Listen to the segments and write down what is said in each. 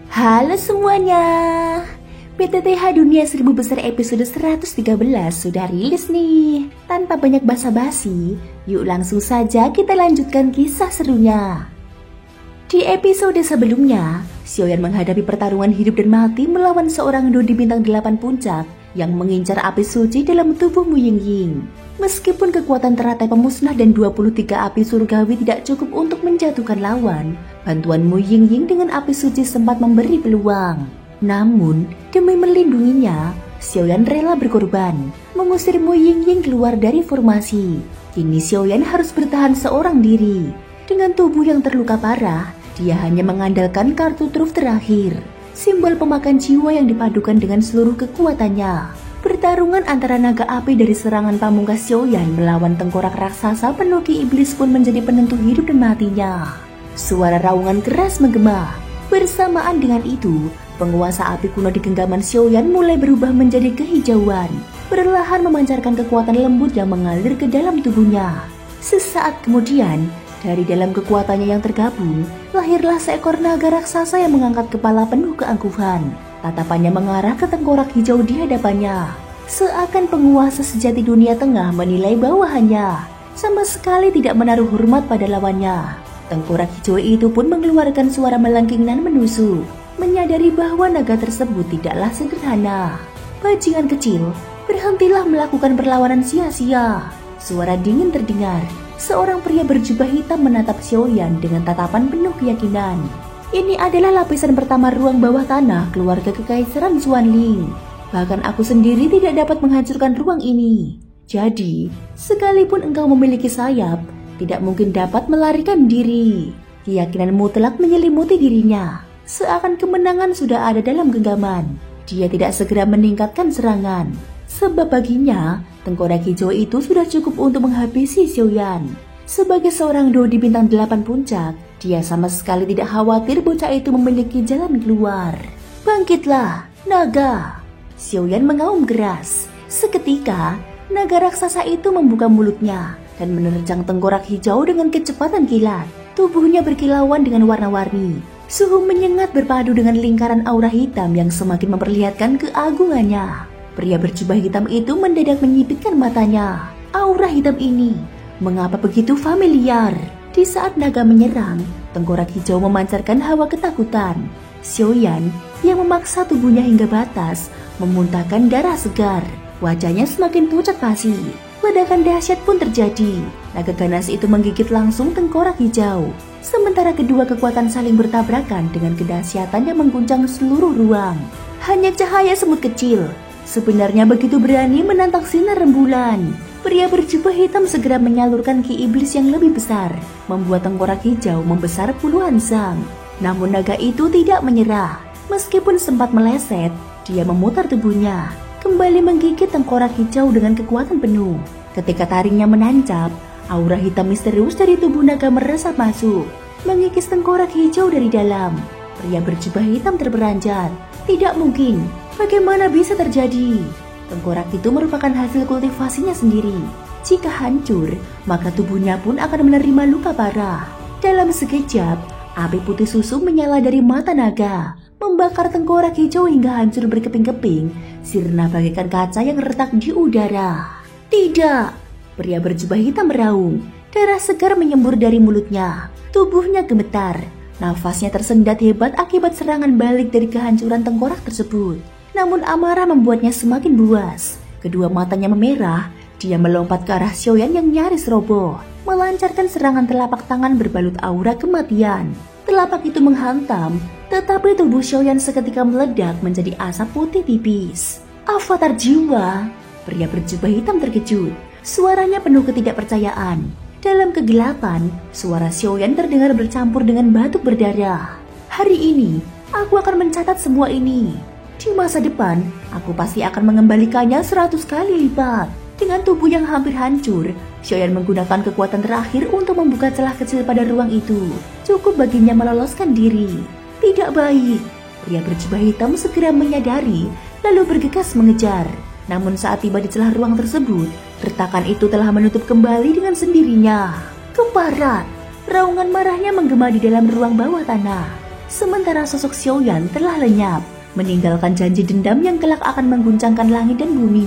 Halo semuanya, PTTH Dunia 1000 Besar episode 113 sudah rilis nih. Tanpa banyak basa-basi, yuk langsung saja kita lanjutkan kisah serunya. Di episode sebelumnya, Xiaoyan menghadapi pertarungan hidup dan mati melawan seorang Dodi bintang 8 puncak yang mengincar api suci dalam tubuh Mu Yingying. Meskipun kekuatan teratai pemusnah dan 23 api surgawi tidak cukup untuk menjatuhkan lawan, bantuan Mu Yingying dengan api suci sempat memberi peluang. Namun, demi melindunginya, Xiaoyan rela berkorban, mengusir Mu Yingying keluar dari formasi. Kini Xiaoyan harus bertahan seorang diri. Dengan tubuh yang terluka parah, dia hanya mengandalkan kartu truf terakhir, simbol pemakan jiwa yang dipadukan dengan seluruh kekuatannya. Pertarungan antara naga api dari serangan pamungkas Xiaoyan melawan tengkorak raksasa penuh ki iblis pun menjadi penentu hidup dan matinya. Suara raungan keras menggema. Bersamaan dengan itu, penguasa api kuno di genggaman Xiaoyan mulai berubah menjadi kehijauan, perlahan memancarkan kekuatan lembut yang mengalir ke dalam tubuhnya. Sesaat kemudian, dari dalam kekuatannya yang tergabung, lahirlah seekor naga raksasa yang mengangkat kepala penuh keangkuhan. Tatapannya mengarah ke tengkorak hijau di hadapannya. Seakan penguasa sejati dunia tengah menilai bawahannya, sama sekali tidak menaruh hormat pada lawannya. Tengkorak hijau itu pun mengeluarkan suara melengking dan menusuk, menyadari bahwa naga tersebut tidaklah sederhana. Bajingan kecil, berhentilah melakukan perlawanan sia-sia. Suara dingin terdengar. Seorang pria berjubah hitam menatap Xiaoyan dengan tatapan penuh keyakinan. Ini adalah lapisan pertama ruang bawah tanah keluarga kekaisaran Xuanling. Bahkan aku sendiri tidak dapat menghancurkan ruang ini. Jadi, sekalipun engkau memiliki sayap, tidak mungkin dapat melarikan diri. Keyakinan mutlak menyelimuti dirinya. Seakan kemenangan sudah ada dalam genggaman. Dia tidak segera meningkatkan serangan. Sebab baginya, tengkorak hijau itu sudah cukup untuk menghabisi Xiaoyan. Sebagai seorang Dodi bintang 8 puncak, dia sama sekali tidak khawatir bocah itu memiliki jalan keluar. Bangkitlah, naga! Xiaoyan mengaum keras. Seketika, naga raksasa itu membuka mulutnya dan menerjang tengkorak hijau dengan kecepatan kilat. Tubuhnya berkilauan dengan warna-warni. Suhu menyengat berpadu dengan lingkaran aura hitam yang semakin memperlihatkan keagungannya. Pria berjubah hitam itu mendadak menyipitkan matanya. Aura hitam ini, mengapa begitu familiar? Di saat naga menyerang, tengkorak hijau memancarkan hawa ketakutan. Xiaoyan yang memaksa tubuhnya hingga batas, memuntahkan darah segar. Wajahnya semakin pucat pasi. Ledakan dahsyat pun terjadi. Naga ganas itu menggigit langsung tengkorak hijau. Sementara kedua kekuatan saling bertabrakan dengan kedahsyatan yang mengguncang seluruh ruang. Hanya cahaya semut kecil sebenarnya begitu berani menantang sinar rembulan. Pria berjubah hitam segera menyalurkan ki iblis yang lebih besar, membuat tengkorak hijau membesar puluhan zang. Namun naga itu tidak menyerah. Meskipun sempat meleset, dia memutar tubuhnya, kembali menggigit tengkorak hijau dengan kekuatan penuh. Ketika taringnya menancap, aura hitam misterius dari tubuh naga meresap masuk, mengikis tengkorak hijau dari dalam. Pria berjubah hitam terperanjat. Tidak mungkin. Bagaimana bisa terjadi? Tengkorak itu merupakan hasil kultivasinya sendiri. Jika hancur, maka tubuhnya pun akan menerima luka parah. Dalam sekejap, api putih susu menyala dari mata naga, membakar tengkorak hijau hingga hancur berkeping-keping, sirna bagaikan kaca yang retak di udara. Tidak! Pria berjubah hitam meraung. Darah segar menyembur dari mulutnya. Tubuhnya gemetar. Nafasnya tersendat hebat akibat serangan balik dari kehancuran tengkorak tersebut. Namun amarah membuatnya semakin buas. Kedua matanya memerah. Dia melompat ke arah Xiaoyan yang nyaris roboh, melancarkan serangan telapak tangan berbalut aura kematian. Telapak itu menghantam, tetapi tubuh Xiaoyan seketika meledak menjadi asap putih tipis. Avatar jiwa! Pria berjubah hitam terkejut. Suaranya penuh ketidakpercayaan. Dalam kegelapan, suara Xiaoyan terdengar bercampur dengan batuk berdarah. Hari ini, aku akan mencatat semua ini. Di masa depan, aku pasti akan mengembalikannya 100 kali lipat. Dengan tubuh yang hampir hancur, Xiaoyan menggunakan kekuatan terakhir untuk membuka celah kecil pada ruang itu. Cukup baginya meloloskan diri. Tidak baik. Pria berjubah hitam segera menyadari, lalu bergegas mengejar. Namun saat tiba di celah ruang tersebut, retakan itu telah menutup kembali dengan sendirinya. Keparat! Raungan marahnya menggema di dalam ruang bawah tanah. Sementara sosok Xiaoyan telah lenyap, meninggalkan janji dendam yang kelak akan mengguncangkan langit dan bumi.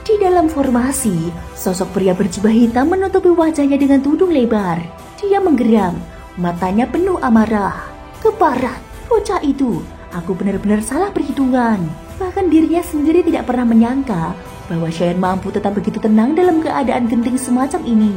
Di dalam formasi, sosok pria berjubah hitam menutupi wajahnya dengan tudung lebar. Dia menggeram, matanya penuh amarah. Keparat, bocah itu, aku benar-benar salah perhitungan. Bahkan dirinya sendiri tidak pernah menyangka bahwa Xiaoyan mampu tetap begitu tenang dalam keadaan genting semacam ini.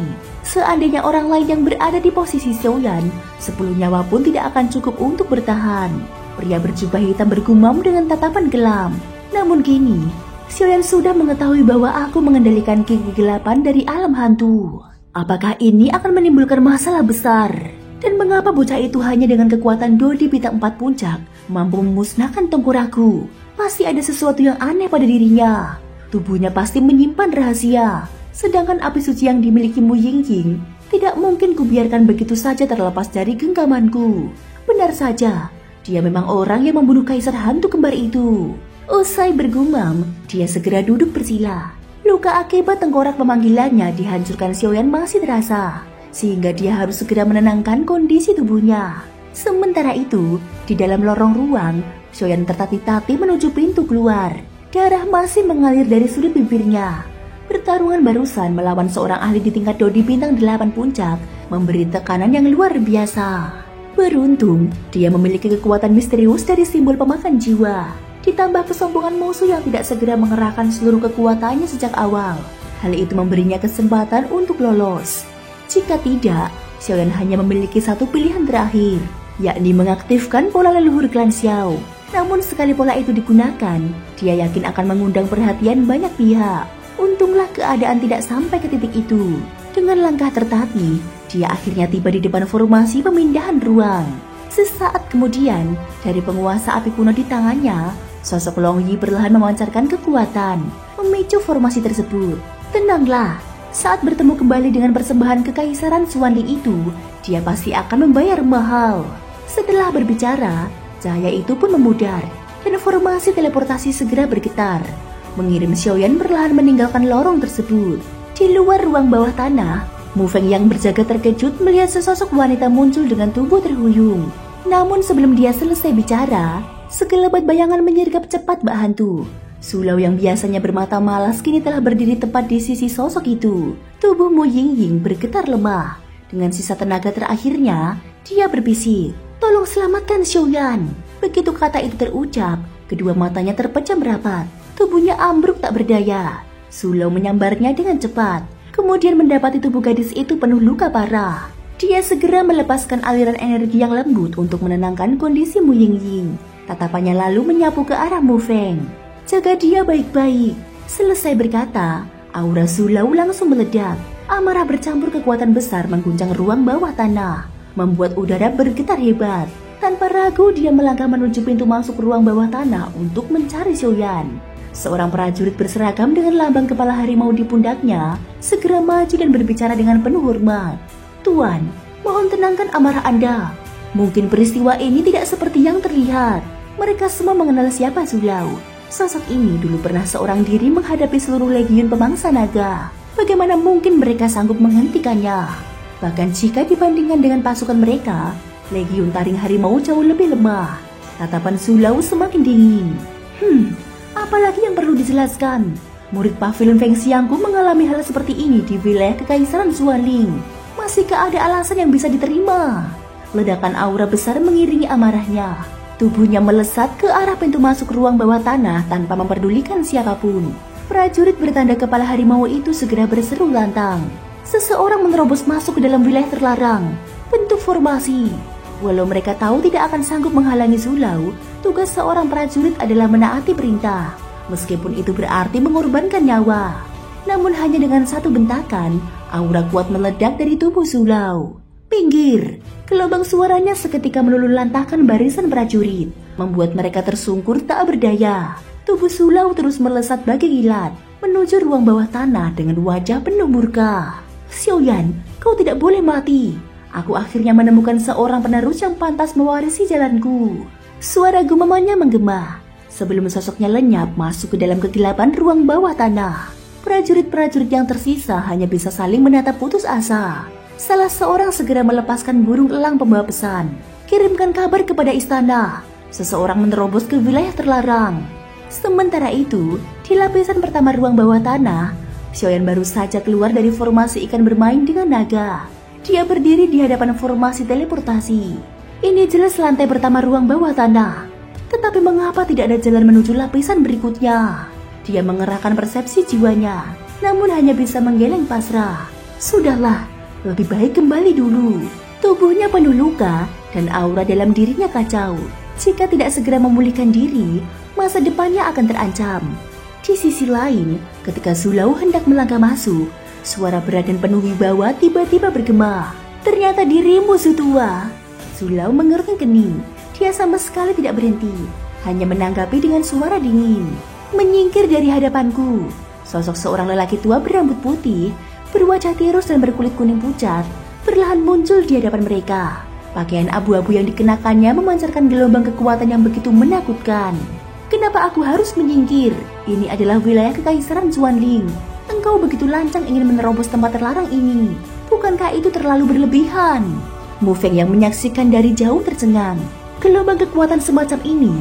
Seandainya orang lain yang berada di posisi Xiaoyan, 10 nyawa pun tidak akan cukup untuk bertahan. Pria berjubah hitam bergumam dengan tatapan kelam. Namun kini, Xiaoyan sudah mengetahui bahwa aku mengendalikan ki kegelapan dari alam hantu. Apakah ini akan menimbulkan masalah besar? Dan mengapa bocah itu hanya dengan kekuatan Dodi bintang 4 puncak mampu memusnahkan tengkorakku? Pasti ada sesuatu yang aneh pada dirinya. Tubuhnya pasti menyimpan rahasia. Sedangkan api suci yang dimiliki Mu Yingying tidak mungkin kubiarkan begitu saja terlepas dari genggamanku. Benar saja, dia memang orang yang membunuh kaisar hantu kembar itu. Usai bergumam, dia segera duduk bersila. Luka akibat tengkorak pemanggilannya dihancurkan Xiaoyan masih terasa, sehingga dia harus segera menenangkan kondisi tubuhnya. Sementara itu, di dalam lorong ruang, Xiaoyan tertatih-tatih menuju pintu keluar. Darah masih mengalir dari sudut bibirnya. Pertarungan barusan melawan seorang ahli di tingkat Dodi bintang 8 puncak memberi tekanan yang luar biasa. Beruntung, dia memiliki kekuatan misterius dari simbol pemakan jiwa. Ditambah kesombongan musuh yang tidak segera mengerahkan seluruh kekuatannya sejak awal. Hal itu memberinya kesempatan untuk lolos. Jika tidak, Xiaoyan hanya memiliki satu pilihan terakhir, yakni mengaktifkan pola leluhur klan Xiao. Namun sekali pola itu digunakan, dia yakin akan mengundang perhatian banyak pihak. Untunglah keadaan tidak sampai ke titik itu. Dengan langkah tertatih, dia akhirnya tiba di depan formasi pemindahan ruang. Sesaat kemudian, dari penguasa api kuno di tangannya, sosok Long Yi perlahan memancarkan kekuatan, memicu formasi tersebut. Tenanglah, saat bertemu kembali dengan persembahan kekaisaran Xuanling itu, dia pasti akan membayar mahal. Setelah berbicara, cahaya itu pun memudar, dan formasi teleportasi segera bergetar, mengirim Xiaoyan perlahan meninggalkan lorong tersebut. Di luar ruang bawah tanah, Mu Feng yang berjaga terkejut melihat sesosok wanita muncul dengan tubuh terhuyung. Namun sebelum dia selesai bicara, sekelebat bayangan menyergap cepat bak hantu. Sulau yang biasanya bermata malas kini telah berdiri tepat di sisi sosok itu. Tubuh Mu Yingying bergetar lemah. Dengan sisa tenaga terakhirnya, dia berbisik, "Tolong selamatkan Xiaoyan." Begitu kata itu terucap, kedua matanya terpejam rapat. Tubuhnya ambruk tak berdaya. Sulau menyambarnya dengan cepat, kemudian mendapati tubuh gadis itu penuh luka parah. Dia segera melepaskan aliran energi yang lembut untuk menenangkan kondisi Mu Yingying. Tatapannya lalu menyapu ke arah Mu Feng. "Jaga dia baik-baik." Selesai berkata, aura Sulau langsung meledak. Amarah bercampur kekuatan besar mengguncang ruang bawah tanah, membuat udara bergetar hebat. Tanpa ragu dia melangkah menuju pintu masuk ruang bawah tanah untuk mencari Xiaoyan. Seorang prajurit berseragam dengan lambang kepala harimau di pundaknya segera maju dan berbicara dengan penuh hormat. "Tuan, mohon tenangkan amarah Anda. Mungkin peristiwa ini tidak seperti yang terlihat." Mereka semua mengenal siapa Sulau. Sosok ini dulu pernah seorang diri menghadapi seluruh legiun pemangsa naga. Bagaimana mungkin mereka sanggup menghentikannya? Bahkan jika dibandingkan dengan pasukan mereka, legiun taring harimau jauh lebih lemah. Tatapan Sulau semakin dingin. Apalagi yang perlu dijelaskan? Murid Pavilion Feng Xiangku mengalami hal seperti ini di wilayah Kekaisaran Xuanling. Masihkah ada alasan yang bisa diterima? Ledakan aura besar mengiringi amarahnya. Tubuhnya melesat ke arah pintu masuk ruang bawah tanah tanpa memperdulikan siapapun. Prajurit bertanda kepala harimau itu segera berseru lantang. Seseorang menerobos masuk ke dalam wilayah terlarang. Bentuk formasi. Walau mereka tahu tidak akan sanggup menghalangi Sulau, tugas seorang prajurit adalah menaati perintah, meskipun itu berarti mengorbankan nyawa. Namun hanya dengan satu bentakan, aura kuat meledak dari tubuh Sulau. "Pinggir!" Gelombang suaranya seketika meluluhlantahkan barisan prajurit, membuat mereka tersungkur tak berdaya. Tubuh Sulau terus melesat bagai kilat, menuju ruang bawah tanah dengan wajah penuh murka. "Xiaoyan, kau tidak boleh mati. Aku akhirnya menemukan seorang penerus yang pantas mewarisi jalanku." Suara gumamannya menggema. Sebelum sosoknya lenyap masuk ke dalam kegelapan ruang bawah tanah, prajurit-prajurit yang tersisa hanya bisa saling menatap putus asa. Salah seorang segera melepaskan burung elang pembawa pesan. Kirimkan kabar kepada istana. Seseorang menerobos ke wilayah terlarang. Sementara itu, di lapisan pertama ruang bawah tanah, Xiaoyan baru saja keluar dari formasi ikan bermain dengan naga. Dia berdiri di hadapan formasi teleportasi. Ini jelas lantai pertama ruang bawah tanah. Tetapi mengapa tidak ada jalan menuju lapisan berikutnya? Dia mengerahkan persepsi jiwanya, namun hanya bisa menggeleng pasrah. Sudahlah, lebih baik kembali dulu. Tubuhnya penuh luka dan aura dalam dirinya kacau. Jika tidak segera memulihkan diri, masa depannya akan terancam. Di sisi lain, ketika Zulau hendak melangkah masuk, suara berat dan penuh wibawa tiba-tiba bergema. Ternyata dirimu musuh tua. Zulau mengerutkan kening. Dia sama sekali tidak berhenti, hanya menanggapi dengan suara dingin. Menyingkir dari hadapanku. Sosok seorang lelaki tua berambut putih, berwajah tirus dan berkulit kuning pucat, perlahan muncul di hadapan mereka. Pakaian abu-abu yang dikenakannya memancarkan gelombang kekuatan yang begitu menakutkan. Kenapa aku harus menyingkir? Ini adalah wilayah Kekaisaran Xuanling. Engkau begitu lancang ingin menerobos tempat terlarang ini. Bukankah itu terlalu berlebihan? Mu Feng yang menyaksikan dari jauh tercengang. Gelombang kekuatan semacam ini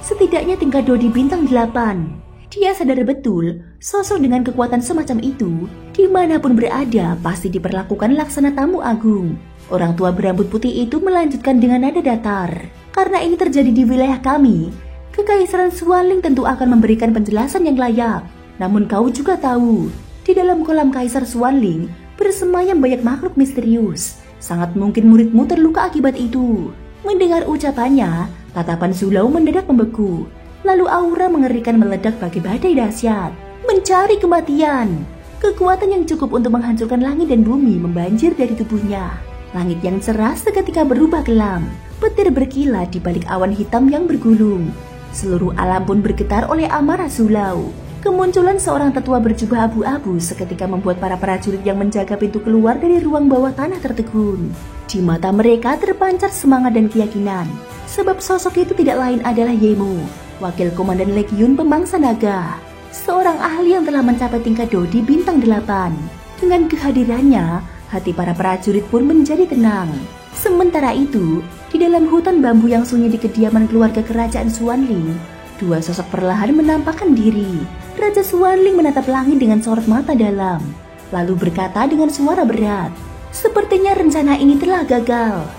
setidaknya tingkat Dodi bintang 8. Dia sadar betul sosok dengan kekuatan semacam itu dimanapun berada pasti diperlakukan laksana tamu agung. Orang tua berambut putih itu melanjutkan dengan nada datar. Karena ini terjadi di wilayah kami, Kekaisaran Xuanling tentu akan memberikan penjelasan yang layak. Namun kau juga tahu, di dalam kolam Kaisar Xuanling bersemayam banyak makhluk misterius. Sangat mungkin muridmu terluka akibat itu. Mendengar ucapannya, tatapan Zulau mendadak membeku. Lalu aura mengerikan meledak bagi badai dahsyat. Mencari kematian. Kekuatan yang cukup untuk menghancurkan langit dan bumi membanjir dari tubuhnya. Langit yang cerah seketika berubah kelam. Petir berkilat di balik awan hitam yang bergulung. Seluruh alam pun bergetar oleh amarah Zulau. Kemunculan seorang tetua berjubah abu-abu seketika membuat para prajurit yang menjaga pintu keluar dari ruang bawah tanah tertegun. Di mata mereka terpancar semangat dan keyakinan. Sebab sosok itu tidak lain adalah Yemu, wakil komandan Legiun Pemangsa Naga. Seorang ahli yang telah mencapai tingkat Dodi bintang 8. Dengan kehadirannya, hati para prajurit pun menjadi tenang. Sementara itu, di dalam hutan bambu yang sunyi di kediaman keluarga kerajaan Xuanling, dua sosok perlahan menampakkan diri. Raja Xuanling menatap langit dengan sorot mata dalam, lalu berkata dengan suara berat, "Sepertinya rencana ini telah gagal."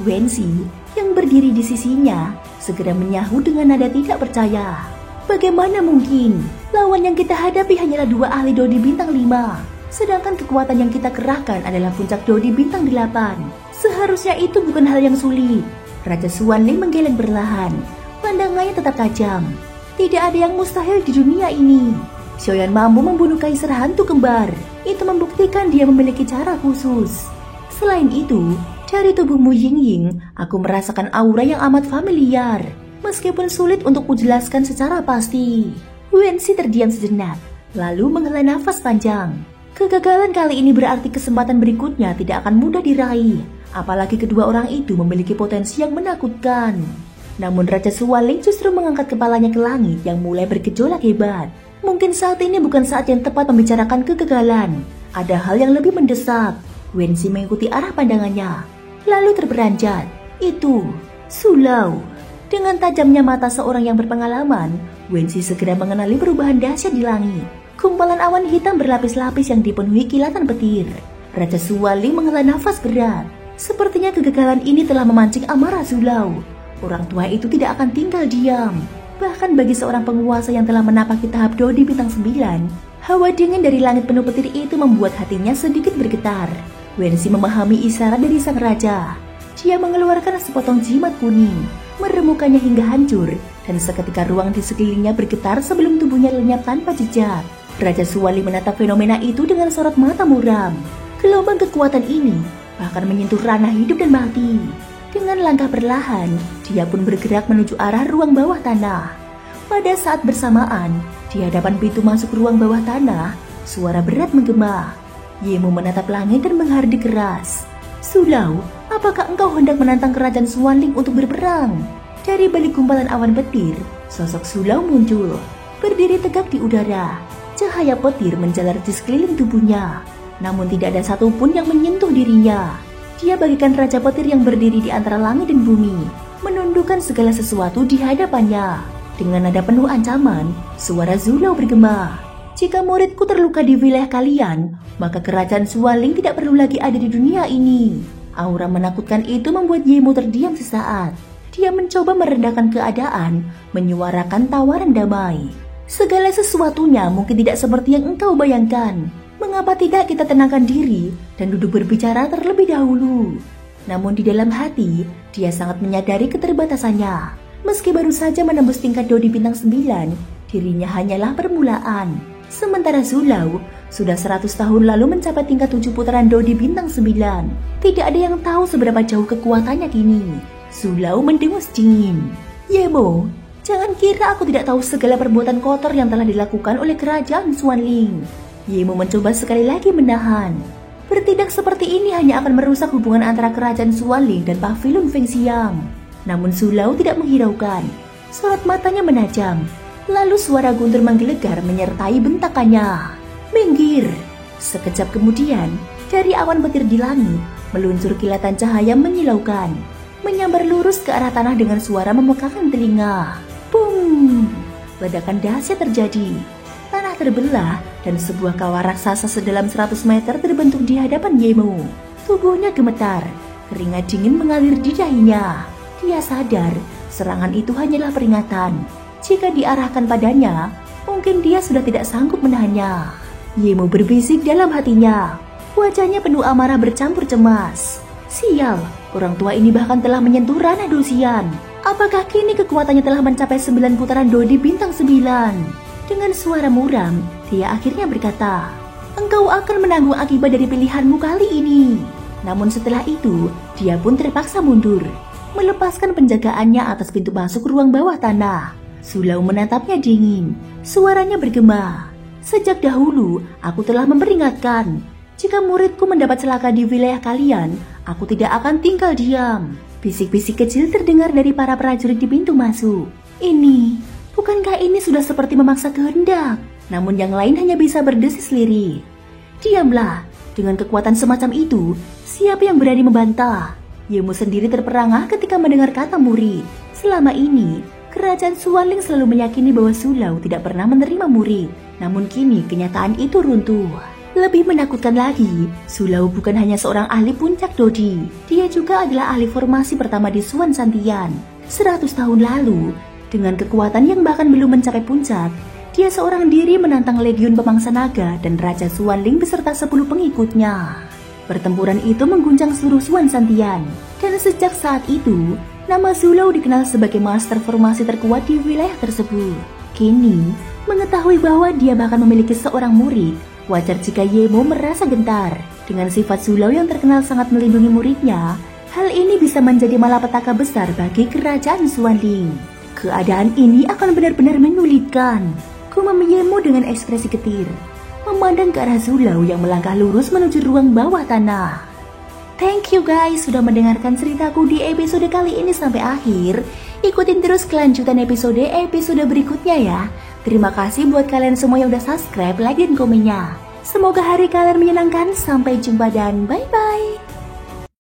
Wensi, yang berdiri di sisinya, segera menyahut dengan nada tidak percaya. "Bagaimana mungkin? Lawan yang kita hadapi hanyalah dua ahli Dodi bintang 5. Sedangkan kekuatan yang kita kerahkan adalah puncak Dodi bintang 8. Seharusnya itu bukan hal yang sulit." Raja Xuanling menggeleng perlahan. Pandangannya tetap tajam. Tidak ada yang mustahil di dunia ini. Xiaoyan mampu membunuh kaisar hantu kembar. Itu membuktikan dia memiliki cara khusus. Selain itu, dari tubuhmu Ying-Ying, aku merasakan aura yang amat familiar. Meskipun sulit untuk kujelaskan secara pasti. Wensi terdiam sejenak, lalu menghela nafas panjang. Kegagalan kali ini berarti kesempatan berikutnya tidak akan mudah diraih. Apalagi kedua orang itu memiliki potensi yang menakutkan. Namun Raja Xuanling justru mengangkat kepalanya ke langit yang mulai bergejolak hebat. Mungkin saat ini bukan saat yang tepat membicarakan kegagalan. Ada hal yang lebih mendesak. Wensi mengikuti arah pandangannya, lalu terperanjat. Itu Zulau. Dengan tajamnya mata seorang yang berpengalaman, Wensi segera mengenali perubahan dahsyat di langit. Gumpalan awan hitam berlapis-lapis yang dipenuhi kilatan petir. Raja Xuanling menghela nafas berat. Sepertinya kegagalan ini telah memancing amarah Zulau. Orang tua itu tidak akan tinggal diam. Bahkan bagi seorang penguasa yang telah menapaki tahap Dodi bintang 9, hawa dingin dari langit penuh petir itu membuat hatinya sedikit bergetar. Wensi memahami isyarat dari sang raja. Dia mengeluarkan sepotong jimat kuning, meremukannya hingga hancur, dan seketika ruang di sekelilingnya bergetar sebelum tubuhnya lenyap tanpa jejak. Raja Xuanling menatap fenomena itu dengan sorot mata muram. Gelombang kekuatan ini bahkan menyentuh ranah hidup dan mati. Dengan langkah perlahan, dia pun bergerak menuju arah ruang bawah tanah. Pada saat bersamaan, di hadapan pintu masuk ruang bawah tanah, suara berat menggema. Yemu menatap langit dan menghardik keras. "Zulau, apakah engkau hendak menantang kerajaan Xuanling untuk berperang?" Dari balik gumpalan awan petir, sosok Zulau muncul, berdiri tegak di udara. Cahaya petir menjalar di sekeliling tubuhnya, namun tidak ada satupun yang menyentuh dirinya. Dia bagaikan raja petir yang berdiri di antara langit dan bumi, menundukkan segala sesuatu di hadapannya. Dengan nada penuh ancaman, suara Zulau bergema. Jika muridku terluka di wilayah kalian, maka kerajaan Sualing tidak perlu lagi ada di dunia ini. Aura menakutkan itu membuat Yemo terdiam sesaat. Dia mencoba meredakan keadaan, menyuarakan tawaran damai. Segala sesuatunya mungkin tidak seperti yang engkau bayangkan. Mengapa tidak kita tenangkan diri dan duduk berbicara terlebih dahulu? Namun di dalam hati, dia sangat menyadari keterbatasannya. Meski baru saja menembus tingkat Dodi bintang 9, dirinya hanyalah permulaan. Sementara Zulau sudah 100 tahun lalu mencapai tingkat 7 putaran Dodi bintang 9. Tidak ada yang tahu seberapa jauh kekuatannya kini. Zulau mendengus dingin. Yemo, jangan kira aku tidak tahu segala perbuatan kotor yang telah dilakukan oleh kerajaan Suanling. Yemo mencoba sekali lagi menahan. Bertindak seperti ini hanya akan merusak hubungan antara kerajaan Suanling dan Pavilion Fengxiang. Namun Zulau tidak menghiraukan. Sorot matanya menajam. Lalu suara guntur menggelegar menyertai bentakannya. Minggir! Sekejap kemudian, dari awan petir di langit, meluncur kilatan cahaya menyilaukan. Menyambar lurus ke arah tanah dengan suara memekakan telinga. Bum! Ledakan dahsyat terjadi. Tanah terbelah dan sebuah kawah raksasa sedalam 100 meter terbentuk di hadapan Yemo. Tubuhnya gemetar, keringat dingin mengalir di dahinya. Dia sadar serangan itu hanyalah peringatan. Jika diarahkan padanya, mungkin dia sudah tidak sanggup menahannya. Yemo berbisik dalam hatinya. Wajahnya penuh amarah bercampur cemas. Sial, orang tua ini bahkan telah menyentuh ranah Dosian. Apakah kini kekuatannya telah mencapai 9 putaran Dodi bintang 9? Dengan suara muram, dia akhirnya berkata, "Engkau akan menanggung akibat dari pilihanmu kali ini." Namun setelah itu, dia pun terpaksa mundur, melepaskan penjagaannya atas pintu masuk ruang bawah tanah. Zulau menatapnya dingin, suaranya bergema. "Sejak dahulu, aku telah memperingatkan. Jika muridku mendapat celaka di wilayah kalian, aku tidak akan tinggal diam." Bisik-bisik kecil terdengar dari para prajurit di pintu masuk. Bukankah ini sudah seperti memaksa kehendak? Namun yang lain hanya bisa berdesis lirih. "Diamlah, dengan kekuatan semacam itu, siapa yang berani membantah?" Yemo sendiri terperangah ketika mendengar kata murid. Selama ini, kerajaan Suanling selalu meyakini bahwa Zulau tidak pernah menerima murid. Namun kini kenyataan itu runtuh. Lebih menakutkan lagi, Zulau bukan hanya seorang ahli puncak Dodi. Dia juga adalah ahli formasi pertama di Suan Santian. 100 tahun lalu, dengan kekuatan yang bahkan belum mencapai puncak, dia seorang diri menantang legiun pemangsa naga dan Raja Suanling beserta 10 pengikutnya. Pertempuran itu mengguncang seluruh Suan Santian, dan sejak saat itu, nama Zulau dikenal sebagai master formasi terkuat di wilayah tersebut. Kini, mengetahui bahwa dia bahkan memiliki seorang murid, wajar jika Yemo merasa gentar. Dengan sifat Zulau yang terkenal sangat melindungi muridnya, hal ini bisa menjadi malapetaka besar bagi kerajaan Suanling. Keadaan ini akan benar-benar menyulitkan. Gumam Yemo dengan ekspresi getir, memandang ke arah Zulau yang melangkah lurus menuju ruang bawah tanah. Thank you guys sudah mendengarkan ceritaku di episode kali ini sampai akhir. Ikutin terus kelanjutan episode berikutnya ya. Terima kasih buat kalian semua yang udah subscribe, like, dan komennya. Semoga hari kalian menyenangkan. Sampai jumpa dan bye-bye.